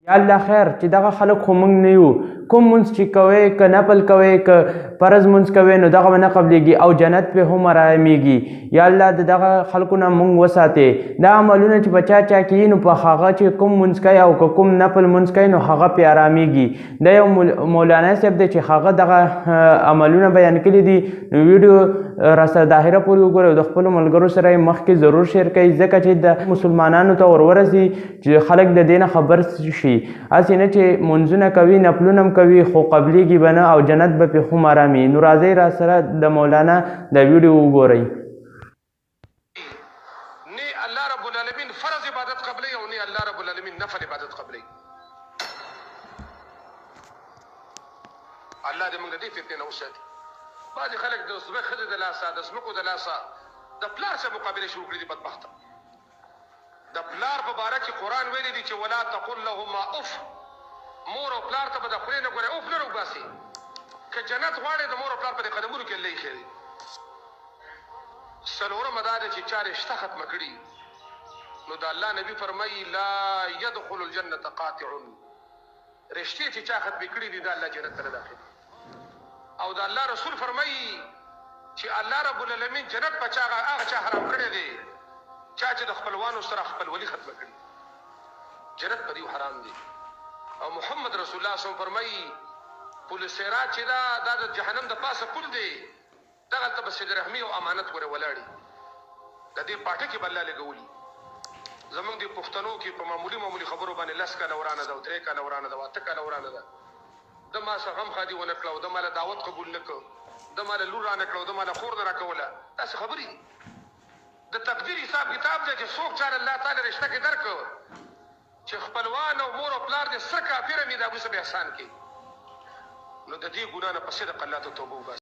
یا الله خیر چې دغه خلک خو موږ نه یو کوم مونځ چې کوئ که نفل کوئ که فرض مونځ کوئ نو دغه به نه قبلیږي او جنت پې هم ارامېږي. یا الله د دغه خلکو نه موږ وساتې. دا عملونه چې په چا چا کیي نو په هغه چې کوم مونځ کوي او که کوم نفل مونځ کوي نو هغه پې ارامېږي. دا یو مولانا صاحب دی چې هغه دغه عملونه بیان کړي دي. نو ویډیو راسره د اخره پورې وګورئ او د خپلو ملګرو سره یې مخکې ضرور شیر کړئ ځکه چې د مسلمانانو ته ورورسي چې خلک د دې نه خبر شي. هسې نه چې مونځونه کوي نفلونه هم کوي خو قبلیږي به نه او جنت به پې هم ارامي. نو راځئ راسره د مولانا د ویډیو وګورئ. نه الله رب العالمین فرض عبادت قبلی او نه الله رب العالمین نفل عبادت قبلی. الله دې موږ دې فتنې نه وساتي. بعضې خلک د ښځې د لاسه د ځمکو د لاسه د پلار سره مقابلې شروع کړي دي بدبخته. د پلار په باره کې قرآن ویلی دی چې ولا تقل لهما اف. مور او پلار ته به د خولې نه ګورې اف نه راوباسي. که جنت غواړې د مور او پلار په دې قدمونو کې الله ایښی دی. څلورمه دا ده چې چا رشته ختمه کړي نو د الله نبي فرمایي لا يدخل الجنة قاطع. رشتې چې چا ختمې کړي دي دا الله جنت ته نه داخلي. او د الله رسول فرمایي چې الله رب العالمین جنت په هغه چا حرام کړی دی چا چې د خپلوانو سره خپلولي ختمه کړي جنت په دې حرام دی. او محمد رسول الله صلی الله علیه وسلم فرمایي پل صراط چې دا د جهنم د پاسه پل دی دغلته به صله رحمي او امانت ورې ولاړي. د دې پاټه کې به الله لګولي. زمونږ د پښتنو کې په معمولي خبرو باندې 10 کاله ورانه ده او 3 کاله ورانه ده او 8 کاله ورانه ده. د ما څه غم خادي ونه کړه او د ماله دعوت قبول نه کړه د ماله لور رانه کړه او د ماله خور نه راکوله. داسې خبرې دي. د تقدیر حساب کتاب دی چې څوک چاره الله تعالی رشته کې درکړ چې خپلوان او مور او پلار دې سره کافره مې د ابو سب احسان کې نو د دې ګناه نه په صدق الله ته توبه وباسي.